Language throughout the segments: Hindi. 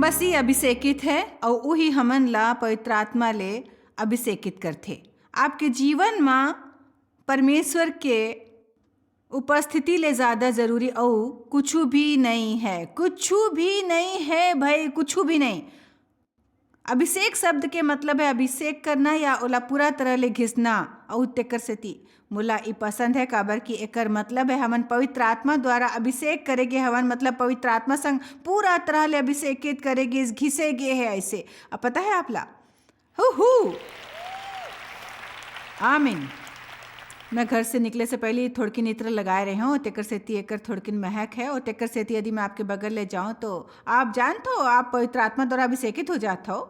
मसीह अभिषेकित है और वही हमन ला पवित्र आत्मा ले अभिषेकित करथे। आपके जीवन में परमेश्वर के उपस्थिति ले ज़्यादा ज़रूरी और कुछ भी नहीं है, कुछ भी नहीं है भाई, कुछ भी नहीं। अभिषेक शब्द के मतलब है अभिषेक करना या ओला पूरा तरह ले घिसना। और तेकर सेती मोला ई पसंद है काबर कि एकर मतलब है हमन पवित्र आत्मा द्वारा अभिषेक करेगे हवन, मतलब पवित्र आत्मा संग पूरा तरह ले अभिषेकित करेगे, घिसेगे है ऐसे। अब पता है आपला हु आमीन। मैं घर से निकले से पहले थोड़किन इत्र लगाए रहे हूँ, तेकर सेती एकर थोड़किन महक है। और तेकर सेती यदि मैं आपके बगल ले जाऊँ तो आप जानते हो आप पवित्र आत्मा द्वारा अभिषेकित हो जाते हो।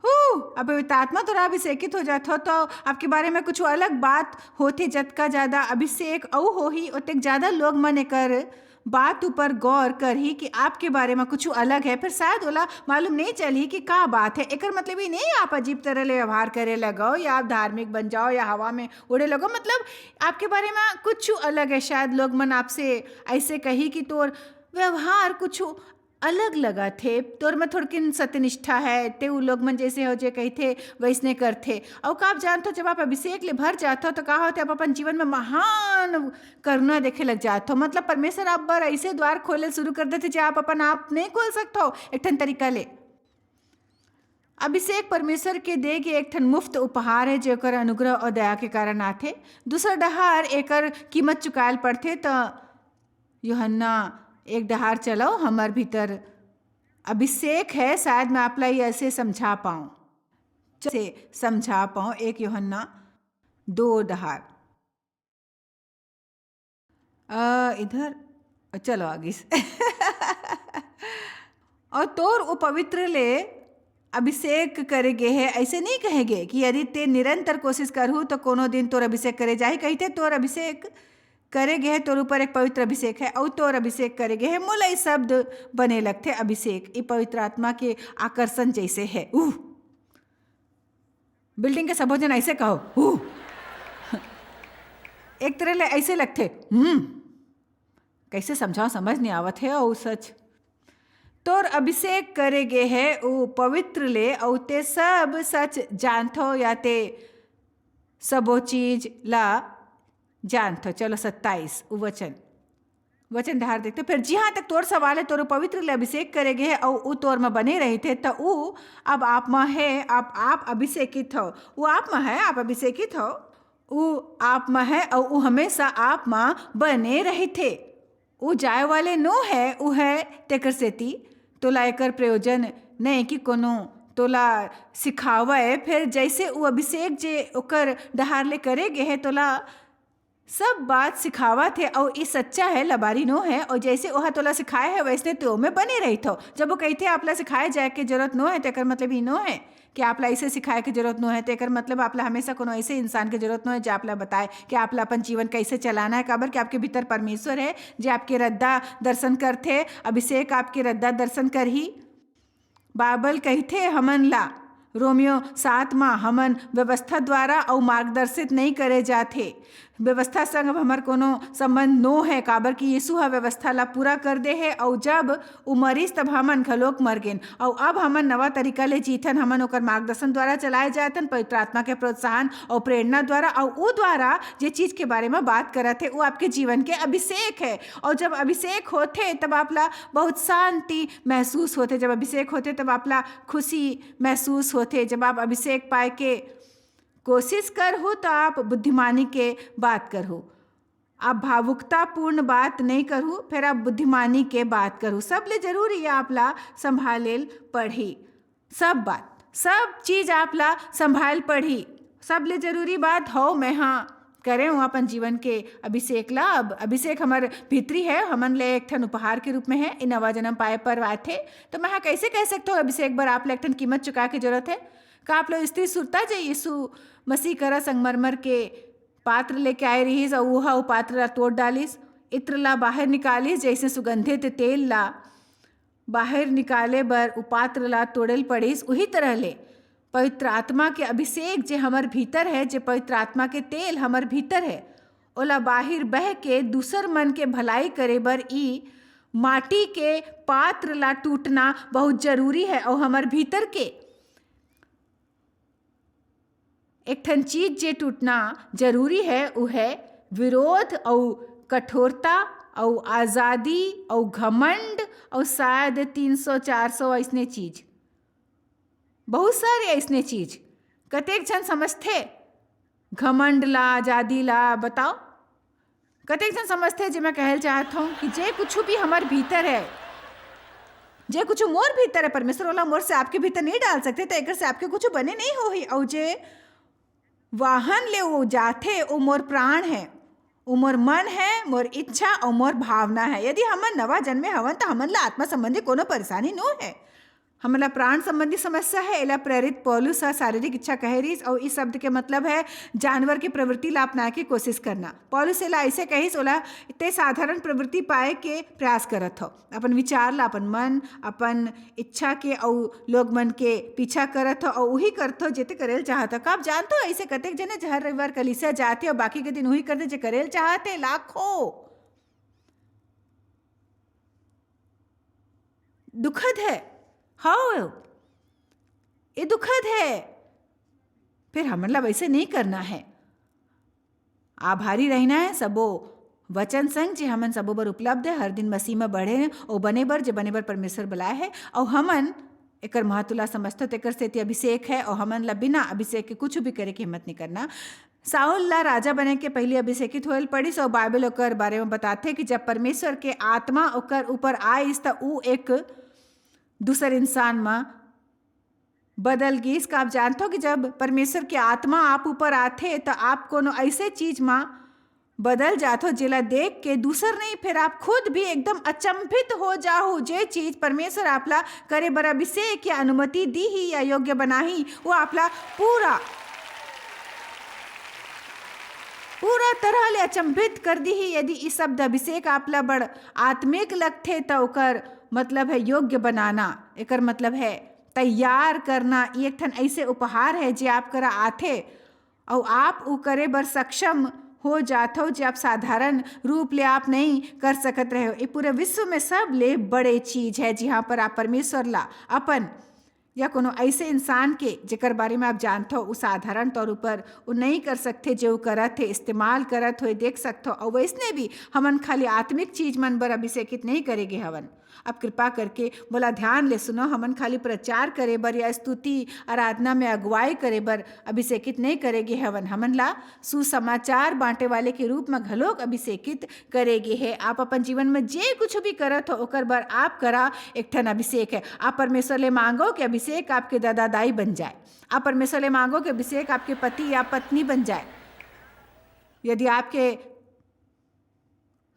अब पवित्र आत्मा द्वारा अभिषेकित हो जाते हो तो आपके बारे में कुछ अलग बात होती। जतका ज़्यादा अभिषेक औ हो ही उतक ज़्यादा लोग मन कर बात ऊपर गौर कर ही कि आपके बारे में कुछ अलग है। फिर शायद ओला मालूम नहीं चली कि का बात है। एकर मतलब ही नहीं आप अजीब तरह ले व्यवहार करे लगो या आप धार्मिक बन जाओ या हवा में उड़े लगो, मतलब आपके बारे में कुछ अलग है। शायद लोग मन आपसे ऐसे कही कि तोर व्यवहार कुछ अलग लगा थे, तोर में थोड़किन सत्यनिष्ठा है, ते उ लोग मन जैसे हो जे कही थे वैसने करते। और का आप जानते हो जब आप अभिषेक ले भर जाते हो तो का होते आप अपन जीवन में महान करुणा देखे लग जाते हो। मतलब परमेश्वर आप बार ऐसे द्वार खोले शुरू कर देते जो आप अपन आप नहीं खोल सकते हो। एक ठन तरीका ले अभिषेक परमेश्वर के दे के एक ठन मुफ्त उपहार है जो कर अनुग्रह और दया के कारण आथे। दूसरा डहार एकर कीमत चुकायल पड़थे। तो यूहन्ना एक डहार चलो हमार भीतर अभिषेक है, शायद मैं आपला ये ऐसे समझा पाऊँ। एक यूहन्ना 2 डहार इधर चलो आगे और तोर वो पवित्र ले अभिषेक करेगे है। ऐसे नहीं कहेगे कि यदि ते निरंतर कोशिश करहु तो कोनो दिन तोर अभिषेक करे जाही। कहते तोर अभिषेक करेगे है, तोर ऊपर एक पवित्र अभिषेक है और तोर अभिषेक करेगे है। मोला ये शब्द बने लगते अभिषेक, ये पवित्र आत्मा के आकर्षण जैसे है। बिल्डिंग के सब जन ऐसे कहो एक तरह ले ऐसे लगते कैसे समझाओ समझ नहीं आवत है। और सच तोर अभिषेक करेगे है वो पवित्र ले और ते सब सच जानथो या ते सबो चीज ला जानथो। चलो 27 वचन धार देखते। फिर जहाँ तक तोर सवाल है तोर पवित्र ले अभिषेक करेगे है और वो तोर में बने रहे थे तो वो अब आप में है, आप अभिषेकित हो। वो आप में है, आप अभिषेकित हो, वो आप में है और वो हमेशा आप में बने रहे थे। वो जाए वाले नो है, वो है तेकर सेती तोला एकर प्रयोजन नहीं कि कोनो तोला सिखावे। फिर जैसे वो अभिषेक जे ओकर डहार ले करेगे है तोला सब बात सिखावा थे और ये सच्चा है, लबारी नो है। और जैसे वह तोला सिखाए है वैसे तो में बने रही थो। जब वो कहते आपला सिखाए जाए के जरूरत नो है तेकर मतलब ही नो है कि आपला ऐसे सिखाए के जरूरत नो है। तेकर मतलब आपला हमेशा कोनो ऐसे इंसान के जरूरत नो है जो आपला बताए कि आपला अपन जीवन कैसे चलाना है। काबर कि आपके भीतर परमेश्वर है जो आपके रद्दा दर्शन करते। अभिषेक आपके रद्दा दर्शन कर ही बाइबल कहते हमन ला रोमियो 7 में हमन व्यवस्था द्वारा और मार्गदर्शित नहीं करे जाते। व्यवस्था संग अब हमार कोनो संबंध नो है काबर कि यीशु हा व्यवस्था ला पूरा कर दे है। और जब वो मरीज तब हमन घलोक मर गेन और अब हमन नवा तरीका ले जीथन। हमन ओकर मार्गदर्शन द्वारा चलाए जातन, पवित्र आत्मा के प्रोत्साहन और प्रेरणा द्वारा। और वो द्वारा जे चीज़ के बारे में बात करत है वो आपके जीवन के अभिषेक है। और जब अभिषेक होते तब आपला बहुत शांति महसूस होते। जब अभिषेक होते तब आपला खुशी महसूस होते। जब आप अभिषेक पाए के कोशिश कर हो तो आप बुद्धिमानी के बात करो। आप भावुकतापूर्ण बात नहीं करूँ, फिर आप बुद्धिमानी के बात करूँ। सब ले जरूरी है आपला संभालेल पढ़ी। सब बात सब चीज़ आपला संभाल पढ़ी। सब ले जरूरी बात हो मैं हाँ करें हूँ अपन जीवन के अभिषेक ला। अब अभिषेक हमारे भीतरी है, हमन ले एक ठन उपहार के रूप में है। इन नवा जन्म पाए पर आए थे तो मैं हाँ कैसे कह सकते हो अभिषेक बर आप ले एक ठन कीमत चुका के जरूरत है। का आप लोग स्त्री सुरता जे यीशु मसीह करा संगमरमर के पात्र लेके आए रहीस और वो पात्र ला तोड़ डालिस, इत्र ला बाहर निकालिस। जैसे सुगंधित तेल ला बाहर निकाले बर उ पात्र ला तोड़ल पड़िस, उही तरह ले पवित्र आत्मा के अभिषेक जे हमर भीतर है, जे पवित्र आत्मा के तेल हमर भीतर है, ओला बाहिर बह के दूसर मन के भलाई करे बर ई माटी के पात्र ला टूटना बहुत जरूरी है। और हमार भीतर के एक ठन चीज जे टूटना जरूरी है वो है विरोध और कठोरता और आज़ादी और घमंड और शायद 300-400 ऐसने चीज, बहुत सारे ऐसने चीज। कतेक जन समझते घमंड ला आज़ादी ला, बताओ कतेक जन समझते जे मैं कहल चाहत हूँ कि जे कुछ भी हमार भीतर है, जे कुछ मोर भीतर है, परमेश्वर वाला मोर से आपके भीतर नहीं डाल सकते, तो एक से आपके कुछ बने नहीं हो ही। और जे वाहन ले वो जाते वो मोर प्राण है, वो मोर मन है, मोर इच्छा और मोर भावना है। यदि हमन नवा जन्मे हवन तो हमन ला आत्मा संबंधी कोनो परेशानी नो है। हमला प्राण संबंधी समस्या है, एला प्रेरित पौलुस शारीरिक इच्छा कह रहीस। और इस शब्द के मतलब है जानवर की प्रवृत्ति ला अपनाए के कोशिश करना। पौलुस एला ऐसे कहिस, ओला इतने साधारण प्रवृत्ति पाए के प्रयास करत हो, अपन विचार ला, अपन मन, अपन इच्छा के और लोग मन के पीछा करत हो और वही करत हो जेते करेल चाहत हो। कब जानते हो ऐसे कतेक जने हर रविवार कलीसिया जाते और बाकी के दिन वही करते जे करेल चाहते, लाखों। दुखद है, हाँ ये दुखद है। फिर हमला वैसे नहीं करना है, आभारी रहना है सबो वचन संग जे हमन सबो बर उपलब्ध है। हर दिन मसीह में बढ़े और बने बर जे बने बर परमेश्वर बुलाए है। और हमन एकर महत्व ला समझते तेकर से अभिषेक है और हमन ला बिना अभिषेक के कुछ भी करे के हिम्मत नहीं करना। साउल ला राजा बने के पहले अभिषेकित होल पड़िस और बाइबल ओकर बारे में बताते कि जब परमेश्वर के आत्मा ओकर ऊपर आइस त ऊ एक दूसर इंसान में बदल गईस। का आप जानते हो कि जब परमेश्वर की आत्मा आप ऊपर आते तो आप कोनो ऐसे चीज में बदल जाते हो जेला देख के दूसर नहीं, फिर आप खुद भी एकदम अचंभित हो जाओ। जे चीज परमेश्वर आपला करे बर अभिषेक या अनुमति दी ही या योग्य बनाही, वो आपला पूरा तरह ले अचंभित कर दी ही। यदि इस शब्द अभिषेक आपला बड़ आत्मिक लगते तो ओकर मतलब है योग्य बनाना, एकर मतलब है तैयार करना। एक ठन ऐसे उपहार है जे आप करा आथे और आप उ करे बर सक्षम हो जाते हो जे आप साधारण रूप ले आप नहीं कर सकत रहे हो। ये पूरे विश्व में सब ले बड़े चीज है जहाँ पर आप परमेश्वर ला अपन या कोनो ऐसे इंसान के जेकर बारे में आप जानते हो, वो साधारण तौर पर वो नहीं कर सकते जो करत है, इस्तेमाल करत हो देख सकते हो। और वैसने भी हमन खाली आत्मिक चीज मन बर अभिषेकित नहीं करेंगे हवन। अब कृपा करके बोला ध्यान ले सुनो, हमन खाली प्रचार करे बर या स्तुति आराधना में अगुवाई करे बर अभिषेकित नहीं करेंगे हवन। हमन ला सुसमाचार बांटे वाले के रूप में घलोक अभिषेकित करेंगे है। आप अपन जीवन में जे कुछ भी करत हो ओकर बर आप करा एक ठन अभिषेक है। आप परमेश्वर ले मांगो कि अभिषेक आपके दादा दाई बन जाए। आप परमेश्वर ले मांगो कि अभिषेक आपके पति या पत्नी बन जाए। यदि आपके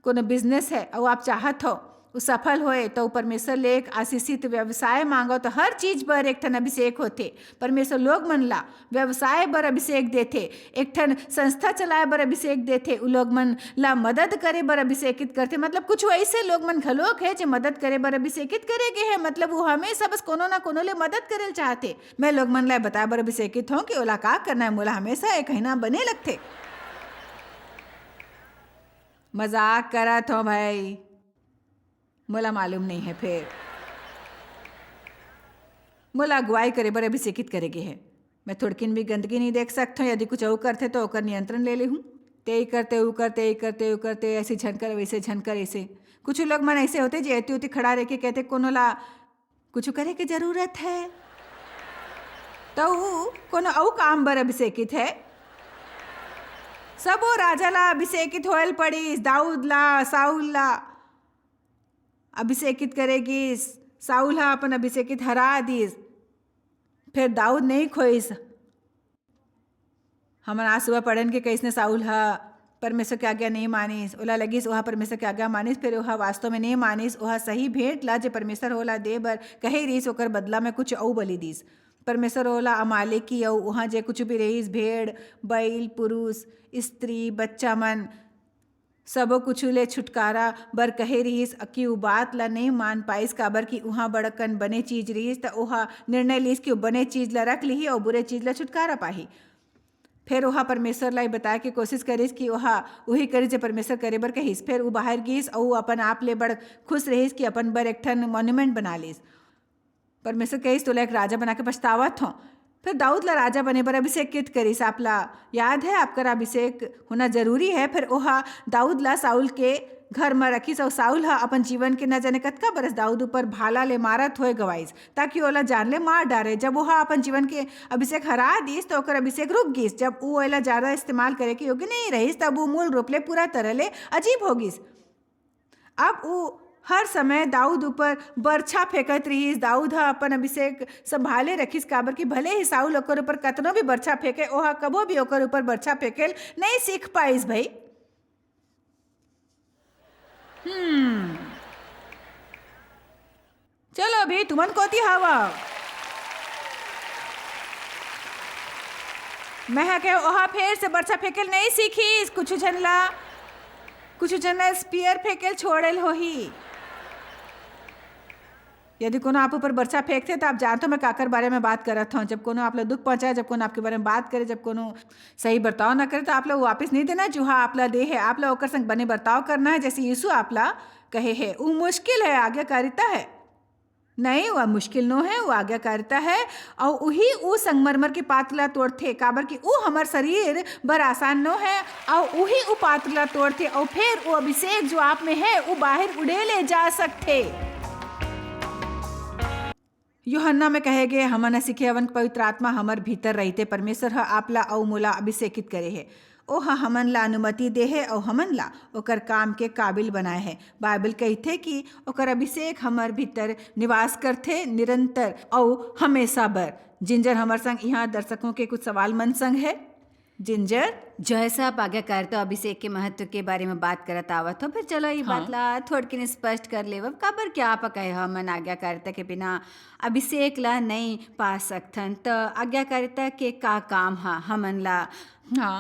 कोनो बिजनेस है और आप चाहत हो वो सफल होए तो परमेश्वर ले एक आशीषित व्यवसाय मांगो तो हर चीज बर एक ठन अभिषेक होते। परमेश्वर लोग मन ला व्यवसाय बर अभिषेक देते, एक ठन संस्था चलाए बर अभिषेक देते, उ लोग मन ला मदद करे बर अभिषेकित करते। मतलब कुछ ऐसे लोग मन घलोक है जो मदद करे बर अभिषेकित करेगे है। मतलब वो हमेशा बस कोनो ना कोनो ले मदद करे चाहते। मैं लोग मन ला बताए बर अभिषेकित हूँ कि ओला का करना है, मोला हमेशा एक महीना बने लगते। मजाक करत हो भाई, मोला मालूम नहीं है। फिर मोला अगुवाई करे बर अभिषेकित करेगे है। मैं थोड़किन भी गंदगी नहीं देख सकता हूँ। यदि कुछ और करते तो ओकर नियंत्रण ले ले हूँ। ते ही करते वो करते ही करते वो करते, ऐसे झनकर वैसे झनकर ऐसे। कुछ लोग मन ऐसे होते जो एती उती खड़ा रह के कहते कोनो ला कुछ करे के जरूरत है तो कोनो औ काम बर अभिषेकित है। सबो राजा ला अभिषेकित होल पड़ी, दाऊद ला, साउल ला अभिषेकित करेगी। साउल हा अपन अभिषेकित हरा दीस, फिर दाऊद नहीं खोइस। हमन आज सुबह पढ़न के कैसने साउल हा परमेश्वर के आज्ञा नहीं मानिस, ओला लगिस ओहा परमेश्वर के आज्ञा मानिस, फिर ओहा वास्तव में नहीं मानिस। ओहा सही भेंट ला जे परमेश्वर होला दे बर कहे रहीस ओकर बदला में कुछ औ बलि दीस। परमेश्वर होला अमालेकी औ वहाँ जे कुछ भी रहीस, भेड़ बैल पुरुष स्त्री बच्चा मन सबो कुछ ले छुटकारा बर कहे रहीस कि उ बात ला नहीं मान पाइस। काबर कि उहाँ बड़कन बने चीज रहीस तो ओहा निर्णय लीस कि बने चीज ला रख लिही और बुरे चीज ला छुटकारा पाही। फिर वहाँ परमेश्वर लाई बताए के कोशिश करिस कि वहाँ वही करिस जो परमेश्वर करे बर कहिस। फिर वो बाहर गिस और वो अपन आप ले बड़ खुश रहिस कि अपन बर एक ठन मॉन्यूमेंट बना लिस। परमेश्वर कहिस तोला एक राजा बना के पछतावत हो। फिर दाऊद ला राजा बने बर अभिषेक कित करिस। आपला याद है आपका अभिषेक होना जरूरी है। फिर वहाँ दाऊद ला साउल के घर में रखिस और साउल हा अपन जीवन के न जाने कतका बरस दाऊद ऊपर भाला ले मारत होए गवाइस ताकि ओला जान ले मार डारे। जब वह अपन जीवन के अभिषेक हरा दिस तो ओकर अभिषेक रुक गिस। जब वो ओला ज़्यादा इस्तेमाल करे के योग्य नहीं रहिस तब वो मूल रूप ले पूरा तरह ले अजीब हो गिस। अब वो हर समय दाऊद ऊपर बरछा फेंकत रहीस। दाऊद हा अपन अभिषेक संभाले रखिस काबर कि भले ही साउल ओकर ऊपर कतनो भी बरछा फेंके ओहा कबो भी ओकर ऊपर बरछा फेंकेल नहीं सीख पाइस भाई। चलो अभी तुमन कोती हवा मैं के ओहा फिर से बरछा फेंकेल नहीं सीखीस। कुछ जनला स्पीयर फेंकेल छोड़ेल होही। यदि कोनो आप ऊपर बरछा फेंकते तो आप जानते हो मैं काकर बारे में बात करत हूँ। जब कोनो आप लोग दुख पहुंचाए, जब कोनो आपके बारे में बात करे, जब कोनो सही बर्ताव ना करे तो आप लोग वापस नहीं देना जो हाँ आपला दे है। आप लोग ओकर संग बने बर्ताव करना है जैसे यीशु आपला कहे है। वो मुश्किल है, आज्ञाकारिता है नहीं, वह मुश्किल नो है, वो आज्ञाकारिता है। और वही वो संगमरमर के पातला तोड़थे काबर कि वो हमार शरीर बर आसान नो है। और वही वो पातला तोड़थे और फिर वो अभिषेक जो आप में है वो बाहर उड़े ले जा सकते। यूहन्ना में कहे गए हमन सीखे अवन पवित्र आत्मा हमर भीतर रहते परमेश्वर आपला और मोला अभिषेकित करे है। ओह हमन ला अनुमति दे है और हमन ला ओकर काम के काबिल बनाए है। बाइबल कहते कि ओकर अभिषेक हमर भीतर निवास करते निरंतर और हमेशा बर। जिंजर हमर संग यहाँ दर्शकों के कुछ सवाल मन संग है। जिंजर जैसा आप आज्ञाकारिता अभिषेक के महत्व के बारे में बात करत आवत हो, फिर चलो ये बात ला थोड़ के स्पष्ट कर ले काबर क्या आप कहे हमन आज्ञाकारिता के बिना अभिषेक ला नहीं पा सकथन। तो आज्ञाकारिता के का काम हा हमन ला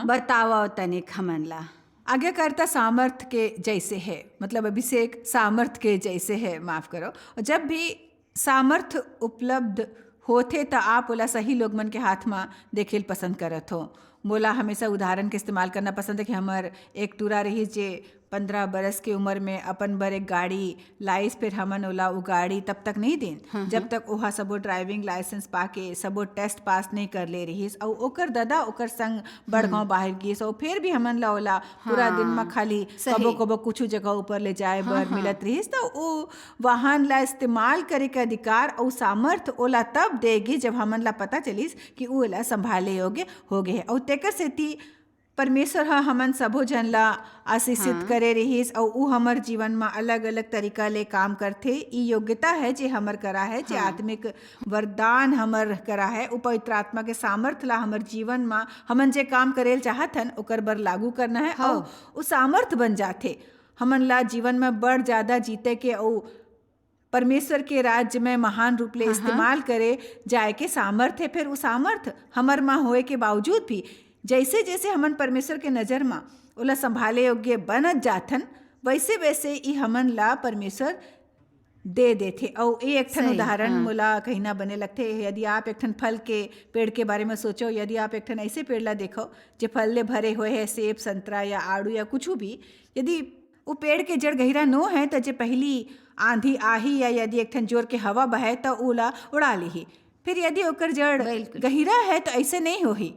बतावा तनिक हमन ला। आज्ञाकारिता सामर्थ के जैसे है, मतलब अभिषेक सामर्थ के जैसे है, माफ करो। जब भी सामर्थ उपलब्ध होते तो आप ओला सही लोग मन के हाथ में देखेल पसंद करत हो। मोला हमेशा उदाहरण के इस्तेमाल करना पसंद है कि हमार एक टूरा रही जे 15 बरस के उम्र में अपन बर एक गाड़ी लाइस। फिर हमन ओला वो गाड़ी तब तक नहीं देन जब तक वहाँ सबो ड्राइविंग लाइसेंस पाके सबो टेस्ट पास नहीं कर ले रहीस। और ओकर दादा ओकर संग बड़गांव बाहर गिस और फिर भी हमन ला ओला पूरा दिन में खाली कबो कबो कुछ जगह ऊपर ले जाए बर मिलत रहीस। तो वो वाहन ला इस्तेमाल करे के अधिकार और सामर्थ ओला तब देगी जब हमन ला पता चलिस कि वो ओला संभाले योग्य हो गए है। और तेकर सेती परमेश्वर हा हमन सबो जन ला आशीषित करे रहीस और ऊ हमर जीवन में अलग अलग तरीका ले काम करथे। ई योग्यता है जे हमर करा है, जे आत्मिक वरदान हमर करा है। ऊ पवित्र आत्मा के सामर्थ ला हमर जीवन में हमन जे काम करेल चाहथन ओकर बर लागू करना है और ऊ सामर्थ बन जाथे हमन ला जीवन में बड़ ज़्यादा जीते के और परमेश्वर के राज्य में महान रूप ले इस्तेमाल करे जाए के सामर्थ है। फिर वो सामर्थ हमर में होए के बावजूद भी जैसे जैसे हमन परमेश्वर के नज़र में ओला संभाले योग्य बनत जाथन वैसे वैसे ही हमन ला परमेश्वर दे देथे। और ये एक ठन उदाहरण मोला कहीं ना बने लगते। यदि आप एक ठन फल के पेड़ के बारे में सोचो, यदि आप एक ठन ऐसे पेड़ ला देखो जो फल ले भरे हुए है, सेब संतरा या आड़ू या कुछ भी, यदि वो पेड़ के जड़ गहिरा नो है तो जो पहली आंधी आही या यदि एक ठन जोर के हवा बहे तो ओला उड़ा ली। फिर यदि ओकर जड़ गहिरा है तो ऐसे नहीं होही।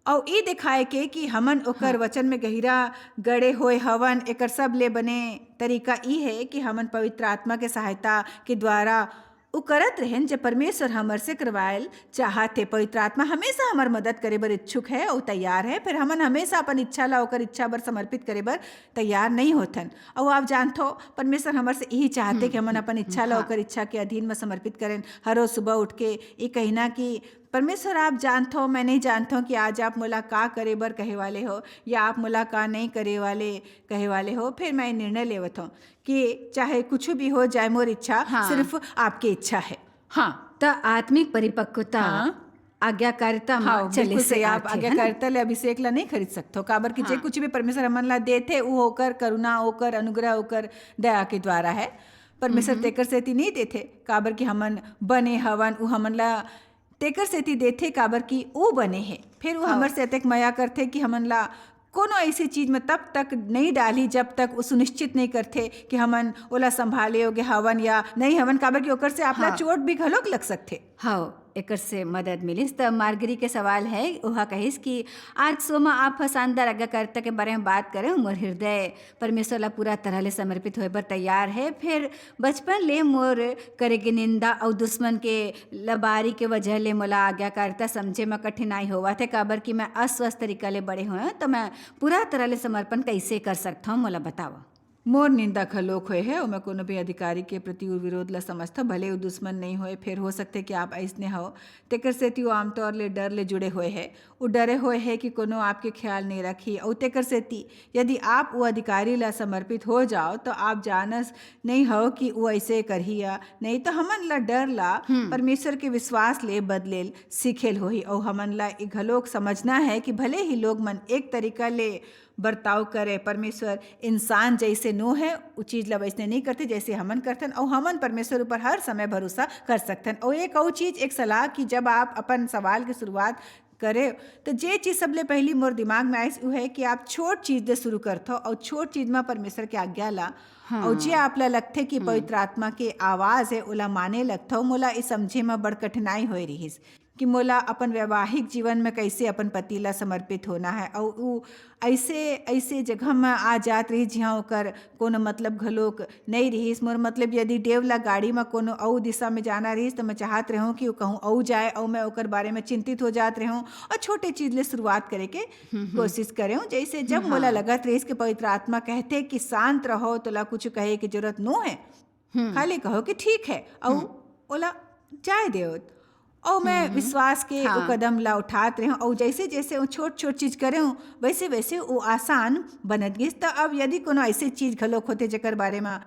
और ये दिखाए के कि हमन ओकर वचन में गहिरा गड़े होए हवन। एकर सब ले बने तरीका ई है कि हमन पवित्र आत्मा के सहायता के द्वारा उ करत रहें जब परमेश्वर हमर से करवायल चाहते। पवित्र आत्मा हमेशा हमर मदद करे बर इच्छुक है और तैयार है। फिर हमन हमेशा अपन इच्छा ला ओकर इच्छा बर समर्पित करे बर तैयार नहीं होथन। और आप जानते हो परमेश्वर हमर से यही चाहते कि हमन अपन इच्छा ला ओकर इच्छा के अधीन में समर्पित करें। हर रोज सुबह उठ के ये कहना कि परमेश्वर आप जानते हो, मैं नहीं जानता हूँ कि आज आप मुला का करे बर कहे वाले हो या आप मुला का नहीं करे वाले कहे वाले हो। फिर मैं निर्णय लेवत हूँ कि चाहे कुछ भी हो जाए मोर इच्छा सिर्फ आपकी इच्छा है। हाँ, तो आत्मिक परिपक्वता आज्ञाकारिता चले से आप आज्ञाकारिता ले अभिषेक ला नहीं खरीद सकते हो। काबर कि जे कुछ भी परमेश्वर हमन ला देते वो होकर करुणा होकर अनुग्रह होकर दया के द्वारा है। परमेश्वर तेकर सेती नहीं देते काबर कि हमन बने हवन। उ हमन ला तेकर सेती देथे काबर कि वो बने है। फिर वो हमर से अतेक माया करथे कि हमन ला कोनो ऐसी चीज में तब तक नहीं डाली जब तक वो सुनिश्चित नहीं करथे कि हमन ओला संभाले होगे हवन या नहीं हवन, काबर कि ओकर से आपला चोट भी घलोक लग सकथे। हाँ, एकर से मदद मिलिस। त मार्गरी के सवाल है, वह कहिस कि आज सोमा आप शानदार आज्ञाकारिता के बारे में बात करें। मोर हृदय परमेश्वर ला पूरा तरह ले समर्पित होए बर तैयार है। फिर बचपन ले मोर करे के निंदा और दुश्मन के लबारी के वजह ले मोला आज्ञाकारिता समझे में कठिनाई होवा थे, काबर कि मैं अस्वस्थ तरीका ले बड़े हुए, तो मैं पूरा तरह ले समर्पण कैसे कर सकता हूँ, मोला बतावा। मोर निंदा घलोक होए है, मैं कोनो भी अधिकारी के प्रति विरोध ला समझता, भले वो दुश्मन नहीं होए। फिर हो सकते कि आप ऐसने हो तेकर सेती वो आमतौर ले डर ले जुड़े हुए है। वो डरे हुए है कि कोनो आपके ख्याल नहीं रखी, और तेकर सेती यदि आप वो अधिकारी ला समर्पित हो जाओ तो आप जानस नहीं हो कि वो ऐसे करही या नहीं। तो हमन ला डर ला परमेश्वर के विश्वास ले बदलेल सीखेल होही, और हमन ला ई घलोक समझना है कि भले ही लोग मन एक तरीका ले बर्ताव करे, परमेश्वर इंसान जैसे नो है वो चीज़ ला वैसने नहीं करते जैसे हमन करथन, और हमन परमेश्वर ऊपर हर समय भरोसा कर सकथन। और एक और चीज़, एक सलाह कि जब आप अपन सवाल की शुरुआत करे तो जे चीज़ सबले पहली मोर दिमाग में आई वो है कि आप छोट चीज़ से शुरू करथो, और छोट चीज़ में परमेश्वर के आज्ञा ला। और जे आपला लगथे कि पवित्र आत्मा के आवाज़ है ओला माने लगथो, मोला इस समझे में बड़ कठिनाई होए रहीस कि मोला अपन वैवाहिक जीवन में कैसे अपन पति ला समर्पित होना है। और वो ऐसे जगह में आ जात रही जहाँ ओकर कोनो मतलब घलोक नहीं रहीस। मोर मतलब यदि देव ला गाड़ी में कोनो औ दिशा में जाना रहीस तो मैं चाहत रहूँ कि वो कहूँ औ जाए, और मैं ओकर बारे में चिंतित हो जात रहूँ, और छोटे चीज़ ले शुरुआत करे के कोशिश करें। जैसे जब मोला लगत रहीस कि पवित्र आत्मा कहते कि शांत रहो, तो ला कुछ कहे की जरूरत नो है, खाली कहो कि ठीक है, और ओला जाए दे। और मैं विश्वास के वो कदम ला उठात रहे हूँ, और जैसे जैसे वो छोट छोट चीज़ करे हूँ वैसे वैसे वो आसान बनत गई। तो अब यदि कोनो ऐसे चीज़ घलोक होते जेकर बारे में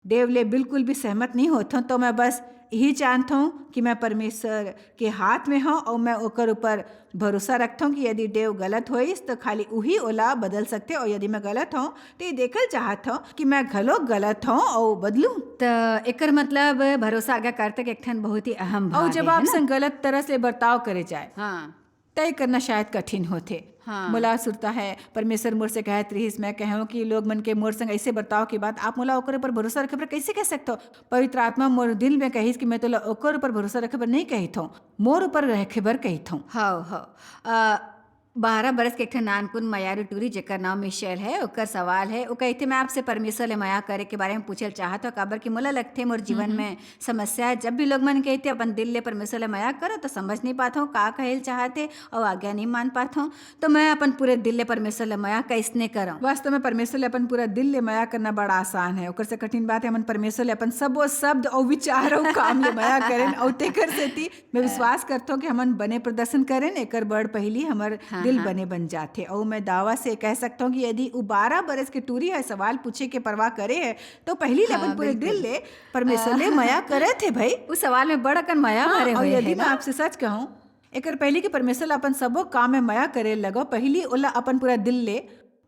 देव ले बिल्कुल भी सहमत नहीं होता हूँ, तो मैं बस यही जानता हूँ कि मैं परमेश्वर के हाथ में हूँ, और मैं ओकर ऊपर भरोसा रखता हूँ कि यदि देव गलत होइस तो खाली वही ओला बदल सकते, और यदि मैं गलत हूँ तो ये देखल चाहत हूँ कि मैं घलोक गलत हूँ और बदलूँ। तो एकर मतलब भरोसा आज्ञाकारिता के एक ठन बहुत ही अहम भाग और है, जब है आप ना? संग गलत तरह से बर्ताव करे जाए हाँ तय करना शायद कठिन होते। मोला सुरता है परमेश्वर मोर से कहत रहीस, मैं कहूँ कि लोग मन के मोर संग ऐसे बर्ताव के बाद आप मोला ओकर ऊपर भरोसा रखे पर कैसे कह सकते हो। पवित्र आत्मा मोर दिल में कहिस कि मैं तोला ओकर ऊपर भरोसा रखे पर नहीं कहित हूँ, मोर ऊपर रखे बर कहित हूँ। हाँ 12 बरस के एक ठन नानकुन मयारू टूरी जेकर नाम मिशेल है, ओकर सवाल है। वो कहते मैं आपसे परमेश्वर ले माया करे के बारे में पूछल चाहत हो, काबर कि मोला लगथे मोर जीवन में समस्या है। जब भी लोग मन कहते अपन दिल ले परमेश्वर ले माया करो तो समझ नहीं पाता हूँ का कहल चाहते, और आज्ञा नहीं मान पाता हूँ। तो मैं अपन पूरे दिल ले परमेश्वर ले माया कैसने करूँ। वास्तव में परमेश्वर ले अपन पूरा दिल ले माया करना बड़ा आसान है, ओकर से कठिन बात है अपन परमेश्वर ले अपन सब वो शब्द और विचार और काम ले माया करें। और तेकर सेती मैं विश्वास करता हूँ कि हमन बने प्रदर्शन करें, एकर बड़ पहली हमर दिल बने बन जाते। और मैं दावा से कह सकता हूँ कि यदि वो 12 बरस के टूरी है सवाल पूछे के परवाह करे है तो पहली ले अपन पूरे दिल ले परमेश्वर ले माया करे थे भाई। उस सवाल में बड़ा कन माया भरे और हुए यदि है मैं ना। आपसे सच कहूँ एकर पहली के परमेश्वर ला अपन सबो काम में माया करे लगो, पहली ओला अपन पूरा दिल ले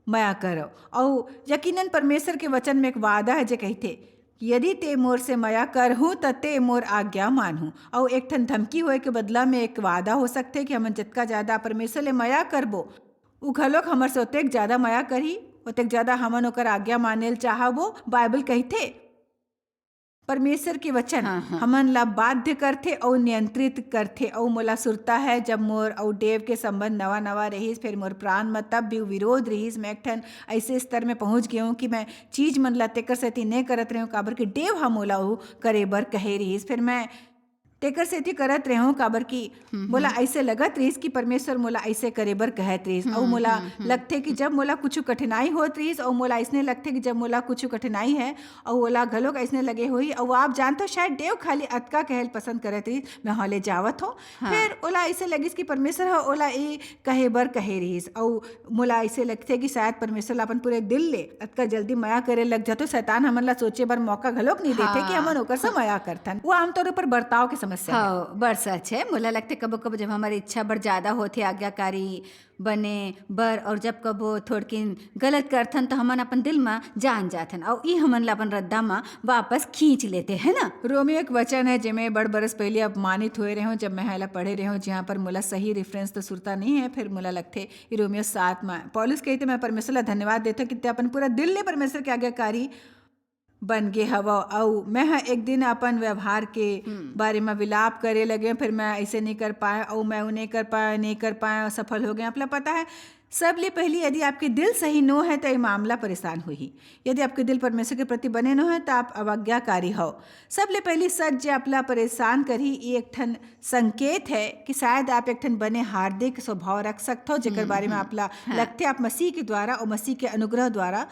माया करो। और यकीनन परमेश्वर के वचन में एक वादा है जे कहते यदि ते मोर से माया करहूँ त ते मोर आज्ञा मानहूँ। और एक ठन धमकी होए के बदला में एक वादा हो सकते कि हमन जितना ज़्यादा परमेश्वर ले माया करबो उ घलोक हमर से ओतेक ज़्यादा माया करही, ओतेक ज़्यादा हमन ओकर आज्ञा मानेल चाहबो। बाइबल कहते परमेश्वर के वचन हमन ला बाध्य करथे और नियंत्रित करथे। और मोला सुरता है जब मोर और देव के संबंध नवा नवा रहीस, फिर मोर प्राण में तब भी विरोध रहीस। मैं एक ठन ऐसे स्तर में पहुंच गई हूँ कि मैं चीज मन ला तेकर सेती नहीं करत रहूँ, काबर कि देव हम मोला वो करे बर कहे रहीस। फिर मैं तेकर सेती करत रहूँ काबर कि मोला ऐसे लगत रहीस कि परमेश्वर मोला ऐसे करे बर कहत रहीस। और मोला लगथे कि जब मोला कुछ कठिनाई होत रहीस, और मोला ऐसने लगथे कि जब मोला कुछ कठिनाई है और ओला घलोक ऐसने लगे हुई। और आप जानते हो शायद देव खाली अतका कहल पसंद करत रहीस, मैं हले जावत हो। फिर ओला ऐसे लगिस कि परमेश्वर ह ओला ये कहे बर कहे रहीस। और मोला ऐसे लगथे कि शायद परमेश्वर ला अपन पूरे दिल ले अतका जल्दी माया करे लग जातो। शैतान हमन ला सोचे बर मौका घलोक नहीं देते कि हमन ओकर से माया करथन। वो आमतौर पर बर्ताव के समस्या है। हाँ बड़ सच है। मोला लगते कबो कबो जब हमारी इच्छा बड़ ज्यादा होथे आज्ञाकारी बने बर और जब कबो थोड़किन गलत करथन तो हमन अपन दिल में जान जाथन और ई हमन ला अपन रद्दा में वापस खींच लेते है ना। रोमियो एक वचन है जिसमें बड़ बरस पहले अपमानित हुए रहे हो जब मैं हाला पढ़े रहे हो, जहाँ पर मोला सही रेफरेंस तो सुरता नहीं है। फिर मोला लगते ई रोमियो 7 में पौलुस कहते मैं परमेश्वर ला धन्यवाद देता कि ते अपन पूरा दिल ले परमेश्वर के आज्ञाकारी बन गे हवा। और मैं एक दिन अपन व्यवहार के बारे में विलाप करे लगे, फिर मैं ऐसे नहीं कर पाया और मैं नहीं कर पाया सफल हो गया। अपना पता है सबले पहली यदि आपके दिल सही नो है तो ये मामला परेशान हुई। यदि आपके दिल परमेश्वर के प्रति बने नो है तो आप अवज्ञाकारी हो। सबले पहली सच जो आपला परेशान करी ये एक ठन संकेत है कि शायद आप एक ठन बने हार्दिक स्वभाव रख सकते हो जेकर बारे में आपला लगते आप मसीह के द्वारा और मसीह के अनुग्रह द्वारा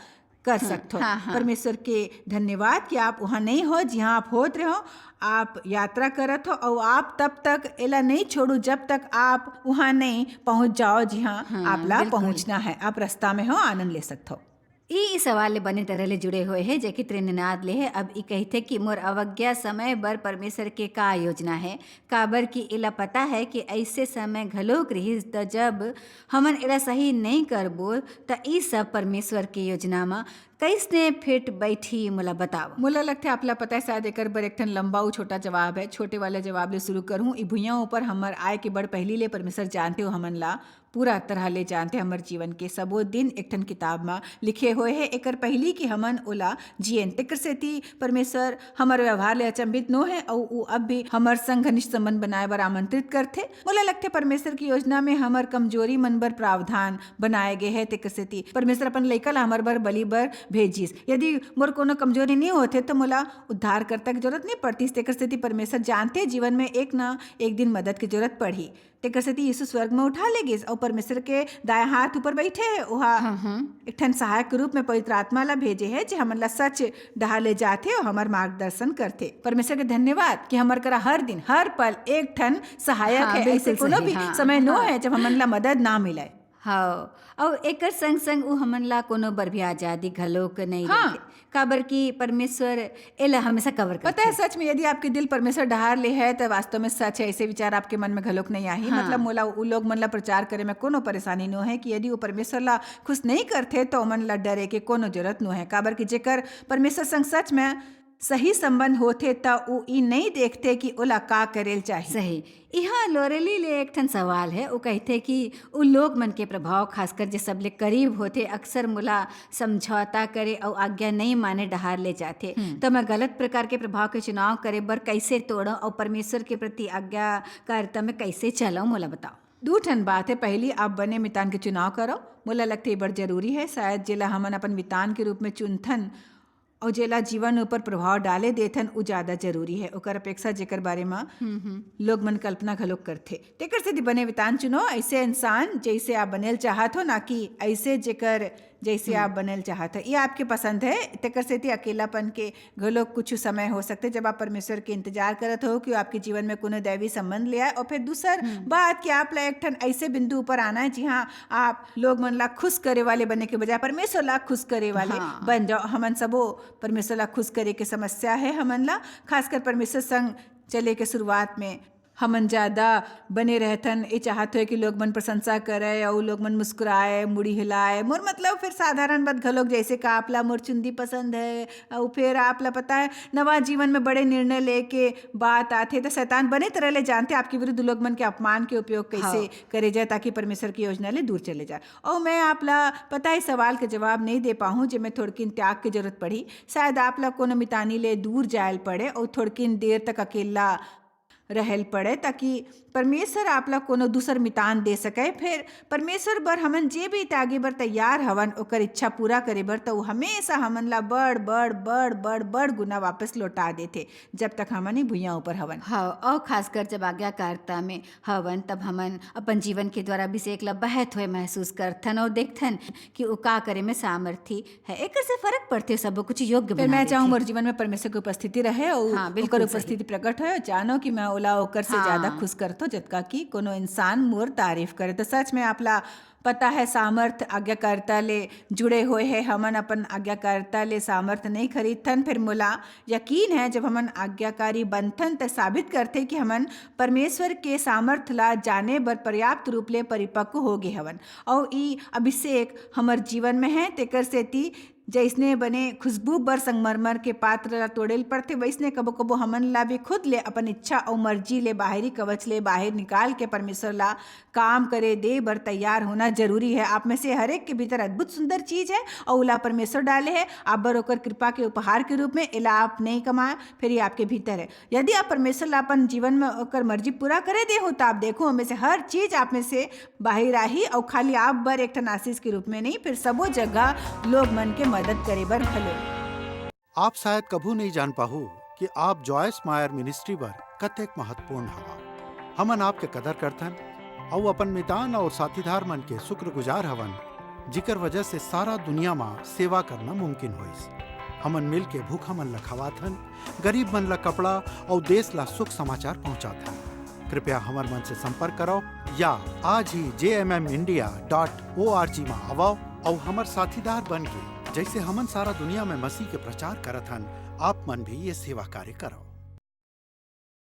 कर सकते हो। परमेश्वर के धन्यवाद कि आप वहाँ नहीं हो जहाँ आप होत रहे हो। आप यात्रा करत हो और आप तब तक एला नहीं छोड़ो जब तक आप वहाँ नहीं पहुँच जाओ जहाँ आपला पहुँचना है। आप रास्ता में हो, आनंद ले सकते हो। ई सवाल ले बने तरह ले जुड़े हुए है जेकि त्रिनिनाद ले है। अब ई कहते कि मोर अवज्ञा समय बर परमेश्वर के का योजना है, काबर की इला पता है कि ऐसे समय घलोक रहिस त जब हमन इला सही नहीं करबो त ई सब परमेश्वर के योजना में कैसने फिट बैठी मोला बताओ। मोला लगते आपला पता है शायद एकर बर एक ठन लंबा और छोटा जवाब है। छोटे वाले जवाब ले शुरू करूँ। ई भुइयाँ ऊपर हमर आय के बड़ पहली ले परमेश्वर जानते हो, हमन ला पूरा तरह ले जानते हमर जीवन के सबो दिन एक ठन किताब में लिखे हुए है। एकर पहली कि हमन ओला जियन तेकर सेती परमेश्वर हमर व्यवहार ले अचंभित नो है और उ अब भी हमर संग घनिष्ठ संबंध बनाए बर आमंत्रित करथे। मोला लगते परमेश्वर की योजना में हमर कमजोरी मन बर प्रावधान बनाए गए है। तेकर सेती परमेश्वर अपन लइका ला हमर बर बलि बर भेजिस। यदि मोर कोनो कमजोरी नहीं होते तो मोला उद्धारकर्ता की जरूरत नहीं पड़ती। तेकर सेती परमेश्वर जानते जीवन में एक ना एक दिन मदद की जरूरत पड़ी। तेकर सेती यीशु स्वर्ग में उठा ले गिस और परमेश्वर के दाएं हाथ ऊपर बैठे है। वहाँ एक ठन सहायक के रूप में पवित्र आत्मा ला भेजे है जो हमन ला सच डहा ले जाते और हमार मार्गदर्शन करते। परमेश्वर के धन्यवाद कि हमर करा हर दिन हर पल एक ठन सहायक है। ऐसे कोनो भी समय नो है जब हमन ला मदद ना मिले। हाँ और एकर संग संग उ हमन ला कोनो बर भी आजादी घलोक नहीं देते। काबर की परमेश्वर एला हमेशा कवर करते। पता है सच में यदि आपके दिल परमेश्वर डहार ले है तो वास्तव में सच है। ऐसे विचार आपके मन में घलोक नहीं आई। मतलब मोला उ लोग मन ला प्रचार करे में कोनो परेशानी नो है कि यदि वो परमेश्वर ला खुश नहीं करते तो मन ला डरे के कोनो जरूरत नो है। काबर की जेकर परमेश्वर संग सच में सही संबंध होते त उ ई नहीं देखते कि ओला का करेल चाहिए। सही। यहाँ लोरेली ले एक ठन सवाल है। वो कहते कि उ लोग मन के प्रभाव खासकर जे सबले करीब होते अक्सर मुला समझौता करे और आज्ञा नहीं माने डहार ले जाते। तो मैं गलत प्रकार के प्रभाव के चुनाव करे बर कैसे तोड़ो और परमेश्वर के प्रति आज्ञाकारिता में कैसे चलो मोला बताओ। दो ठन बात है। पहली आप बने मितान के चुनाव करो। मोला लगते ये बड़ जरूरी है। शायद जेला हमन अपन मितान के रूप में चुनथन और जेला जीवन ऊपर प्रभाव डाले देथन उ ज्यादा जरूरी है ओकर अपेक्षा जेकर बारे में लोग मन कल्पना घलोक करथे। तेकर सेती बने वितान चुनो ऐसे इंसान जैसे आप बनेल चाहत हो, ना कि ऐसे जेकर जैसे आप बनल चाहते हो। ये आपके पसंद है। तेकर सेती अकेलापन के घलोक कुछ समय हो सकते जब आप परमेश्वर के इंतजार करत हो कि आपके जीवन में कोनो दैवी संबंध ले आए। और फिर दूसर बात कि आप ला एक ठन ऐसे बिंदु ऊपर आना है जहाँ आप लोग मन ला खुश करे वाले बनने के बजाय परमेश्वर ला खुश करे वाले बन जाओ। हमन सबो परमेश्वर ला खुश करे के समस्या है हमन ला। खासकर परमेश्वर संग चले के शुरुआत में हमन ज़्यादा बने रहथन। ये चाहते हो कि लोग मन प्रशंसा करे और लोग मन मुस्कुराए मुड़ी हिलाए। मोर मतलब फिर साधारण बात घलोक जैसे का आपला मोर चुंदी पसंद है और फिर आपला पता है नवा जीवन में बड़े निर्णय लेके बात आते तो शैतान बने तरह ले जानते आपके विरुद्ध लोग मन के अपमान के उपयोग कैसे करे जाए ताकि परमेश्वर की योजना ले दूर चले जाए। और मैं आपला पता है सवाल के जवाब नहीं दे पाऊँ जो मैं थोड़किन त्याग की जरूरत पड़ी। शायद आपला कोनो मितानी ले दूर जायल पड़े और थोड़किन देर तक अकेला रहल पड़े ताकि परमेश्वर आपला कोनो दूसर मितान दे सके। फिर परमेश्वर बर हमन जे भी त्यागे बर तैयार हवन ओकर इच्छा पूरा करे बर तो हमेशा हमन ला बड़ बड़ बड़ बड़ बड़ गुना वापस लौटा देते जब तक हमन ही भुइयां ऊपर हवन। हाँ और खासकर जब आज्ञाकारिता में हवन तब हमन अपन जीवन के द्वारा अभिषेक ला बहत हुए महसूस करथन और देखथन कि वो का करे में सामर्थी है। एक से फर्क पड़ते सब कुछ योग्य फिर मैं चाहूँ मोर जीवन में परमेश्वर की उपस्थिति रहे और ओकर उपस्थिति प्रकट हो। जानो कि मैं मोला ओकर से हाँ। ज़्यादा खुश करतो जतका कि कोनो इंसान मोर तारीफ करे। तो सच में आपला पता है सामर्थ आज्ञाकारिता ले जुड़े हुए हैं हमन अपन आज्ञाकारिता ले सामर्थ नहीं खरीदथन। फिर मोला यकीन है जब हमन आज्ञाकारी बनथन तो साबित करथे कि हमन परमेश्वर के सामर्थ ला जाने बर पर्याप्त रूप ले परिपक्व हो गए हवन। और ई अभिषेक हमर जीवन में है तेकर सेती जैसने बने खुशबू बर संगमरमर के पात्र ला तोड़ेल पड़थे वैसने कबो कबो हमन ला भी खुद ले अपन इच्छा और मर्जी ले बाहरी कवच ले बाहर निकाल के परमेश्वर ला काम करे दे बर तैयार होना जरूरी है। आप में से हर एक के भीतर अद्भुत सुंदर चीज है और उला परमेश्वर डाले है। आप बर ओकर कृपा के उपहार के रूप में इला आप नहीं कमाए, फिर ये आपके भीतर है। यदि आप परमेश्वर ला अपन जीवन में ओकर मर्जी पूरा करे दे हो तो आप देखो हमें से हर चीज आप में से बाहर आही और खाली आप बर एक ठन आशीष के रूप में नहीं, फिर सबो जगह लोग मन के मदद करे बर भलो। आप शायद कभू नहीं जान पाहु कि आप जॉयस मायर मिनिस्ट्री बर कतेक महत्वपूर्ण हवा। हमन आपके कदर करथन और अपन मितान और साथीदार मन के शुक्रगुजार हवन जिकर वजह से सारा दुनिया में सेवा करना मुमकिन होइस। हमन मिल के भूखा मन ला खवाथन, गरीब मन ला कपड़ा और देश ला सुख समाचार पहुंचाथन। कृपया हमर मन से संपर्क करो या आज ही jmmindia.org में आओ और हमर साथीदार बन के जैसे हमन सारा दुनिया में मसीह के प्रचार करत हन आप मन भी ये सेवा कार्य करो।